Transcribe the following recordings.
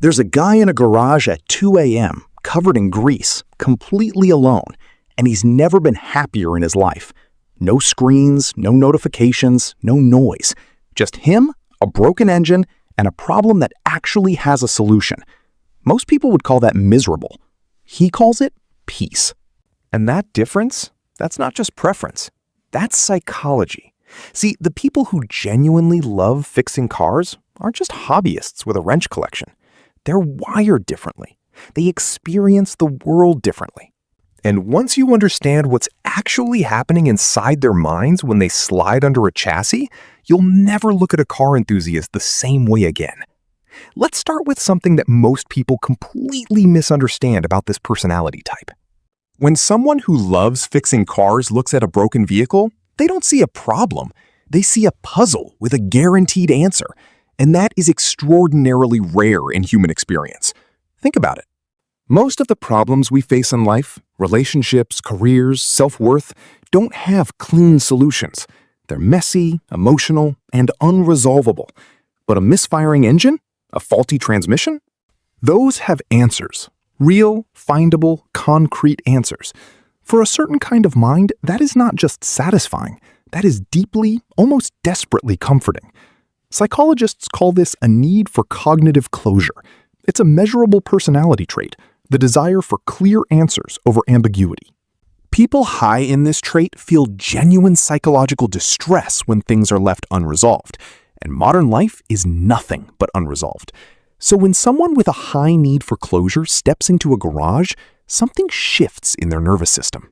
There's a guy in a garage at 2 a.m., covered in grease, completely alone, and he's never been happier in his life. No screens, no notifications, no noise. Just him, a broken engine, and a problem that actually has a solution. Most people would call that miserable. He calls it peace. And that difference, that's not just preference. That's psychology. See, the people who genuinely love fixing cars aren't just hobbyists with a wrench collection. They're wired differently. They experience the world differently. And once you understand what's actually happening inside their minds when they slide under a chassis, you'll never look at a car enthusiast the same way again. Let's start with something that most people completely misunderstand about this personality type. When someone who loves fixing cars looks at a broken vehicle, they don't see a problem. They see a puzzle with a guaranteed answer. And that is extraordinarily rare in human experience. Think about it. Most of the problems we face in life, relationships, careers, self-worth, don't have clean solutions. They're messy, emotional, and unresolvable. But a misfiring engine? A faulty transmission? Those have answers. Real, findable, concrete answers. For a certain kind of mind, that is not just satisfying. That is deeply, almost desperately comforting. Psychologists call this a need for cognitive closure. It's a measurable personality trait, the desire for clear answers over ambiguity. People high in this trait feel genuine psychological distress when things are left unresolved, and modern life is nothing but unresolved. So when someone with a high need for closure steps into a garage, something shifts in their nervous system.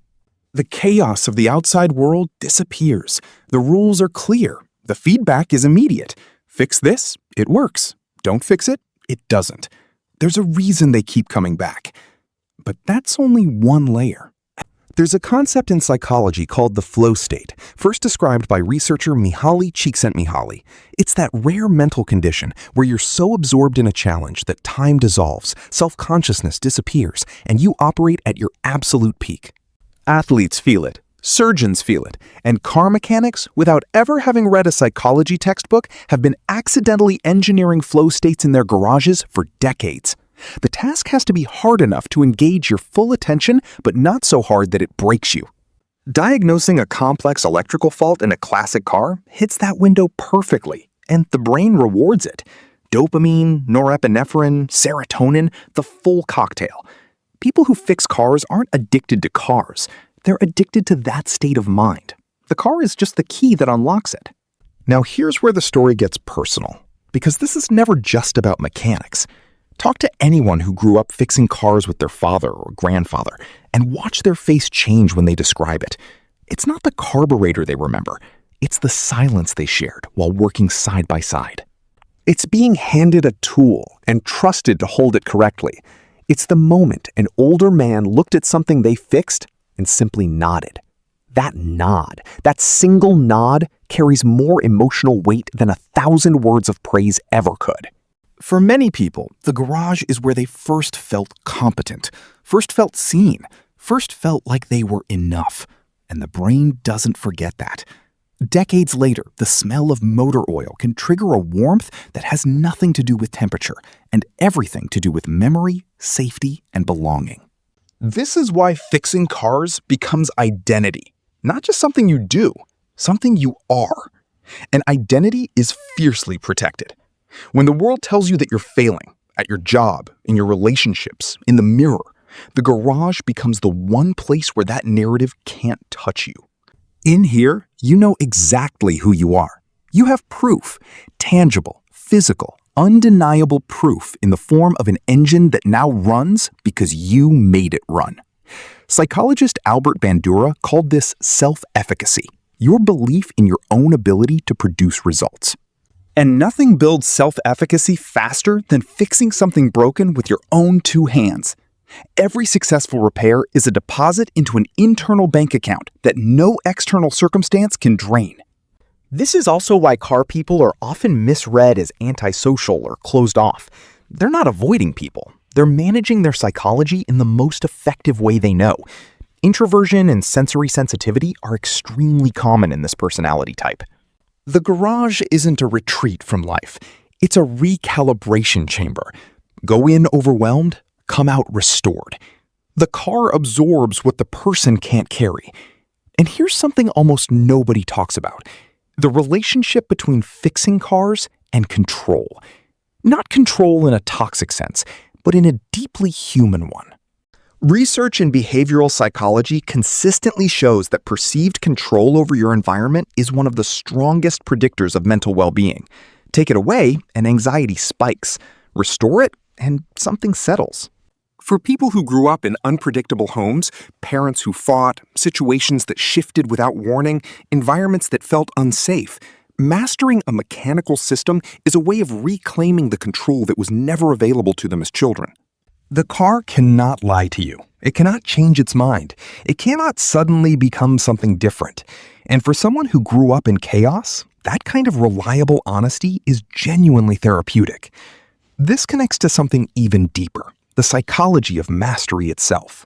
The chaos of the outside world disappears. The rules are clear. The feedback is immediate. Fix this, it works. Don't fix it, it doesn't. There's a reason they keep coming back. But that's only one layer. There's a concept in psychology called the flow state, first described by researcher Mihaly Csikszentmihalyi. It's that rare mental condition where you're so absorbed in a challenge that time dissolves, self-consciousness disappears, and you operate at your absolute peak. Athletes feel it. Surgeons feel it, and car mechanics, without ever having read a psychology textbook, have been accidentally engineering flow states in their garages for decades. The task has to be hard enough to engage your full attention, but not so hard that it breaks you. Diagnosing a complex electrical fault in a classic car hits that window perfectly, and the brain rewards it. Dopamine, norepinephrine, serotonin, the full cocktail. People who fix cars aren't addicted to cars. They're addicted to that state of mind. The car is just the key that unlocks it. Now here's where the story gets personal, because this is never just about mechanics. Talk to anyone who grew up fixing cars with their father or grandfather, and watch their face change when they describe it. It's not the carburetor they remember. It's the silence they shared while working side by side. It's being handed a tool and trusted to hold it correctly. It's the moment an older man looked at something they fixed and simply nodded. That nod, that single nod, carries more emotional weight than 1,000 words of praise ever could. For many people, the garage is where they first felt competent, first felt seen, first felt like they were enough. And the brain doesn't forget that. Decades later, the smell of motor oil can trigger a warmth that has nothing to do with temperature and everything to do with memory, safety, and belonging. This is why fixing cars becomes identity. Not just something you do, something you are. And identity is fiercely protected. When the world tells you that you're failing at your job, in your relationships, in the mirror, the garage becomes the one place where that narrative can't touch you. In here, you know exactly who you are. You have proof, tangible, physical, undeniable proof in the form of an engine that now runs because you made it run. Psychologist Albert Bandura called this self-efficacy, your belief in your own ability to produce results. And nothing builds self-efficacy faster than fixing something broken with your own two hands. Every successful repair is a deposit into an internal bank account that no external circumstance can drain. This is also why car people are often misread as antisocial or closed off. They're not avoiding people. They're managing their psychology in the most effective way they know. Introversion and sensory sensitivity are extremely common in this personality type. The garage isn't a retreat from life. It's a recalibration chamber. Go in overwhelmed, come out restored. The car absorbs what the person can't carry. And here's something almost nobody talks about: the relationship between fixing cars and control. Not control in a toxic sense, but in a deeply human one. Research in behavioral psychology consistently shows that perceived control over your environment is one of the strongest predictors of mental well-being. Take it away, and anxiety spikes. Restore it, and something settles. For people who grew up in unpredictable homes, parents who fought, situations that shifted without warning, environments that felt unsafe, mastering a mechanical system is a way of reclaiming the control that was never available to them as children. The car cannot lie to you. It cannot change its mind. It cannot suddenly become something different. And for someone who grew up in chaos, that kind of reliable honesty is genuinely therapeutic. This connects to something even deeper: the psychology of mastery itself.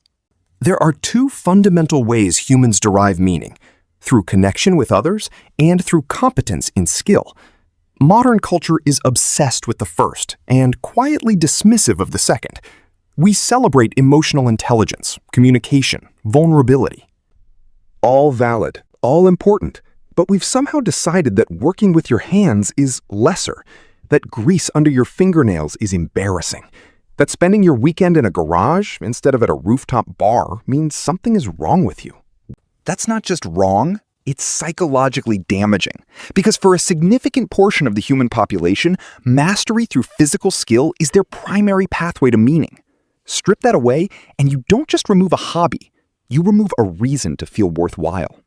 There are two fundamental ways humans derive meaning: through connection with others and through competence in skill. Modern culture is obsessed with the first and quietly dismissive of the second. We celebrate emotional intelligence, communication, vulnerability. All valid, all important, but we've somehow decided that working with your hands is lesser, that grease under your fingernails is embarrassing, that spending your weekend in a garage instead of at a rooftop bar means something is wrong with you. That's not just wrong, it's psychologically damaging. Because for a significant portion of the human population, mastery through physical skill is their primary pathway to meaning. Strip that away, and you don't just remove a hobby, you remove a reason to feel worthwhile.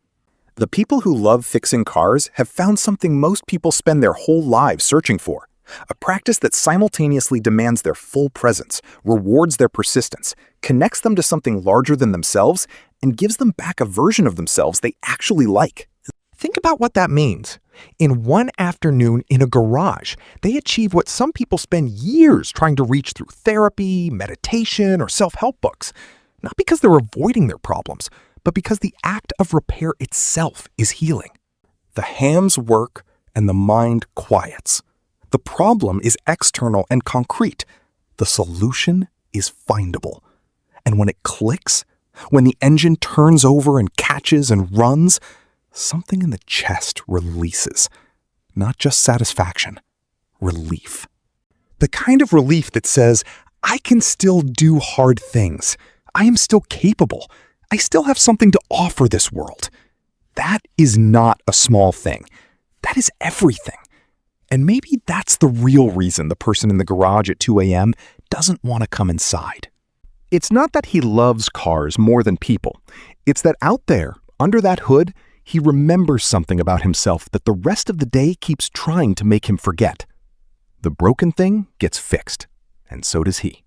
The people who love fixing cars have found something most people spend their whole lives searching for: a practice that simultaneously demands their full presence, rewards their persistence, connects them to something larger than themselves, and gives them back a version of themselves they actually like. Think about what that means. In one afternoon in a garage, they achieve what some people spend years trying to reach through therapy, meditation, or self-help books. Not because they're avoiding their problems, but because the act of repair itself is healing. The hands work and the mind quiets. The problem is external and concrete. The solution is findable. And when it clicks, when the engine turns over and catches and runs, something in the chest releases. Not just satisfaction, relief. The kind of relief that says, I can still do hard things. I am still capable. I still have something to offer this world. That is not a small thing. That is everything. And maybe that's the real reason the person in the garage at 2 a.m. doesn't want to come inside. It's not that he loves cars more than people. It's that out there, under that hood, he remembers something about himself that the rest of the day keeps trying to make him forget. The broken thing gets fixed, and so does he.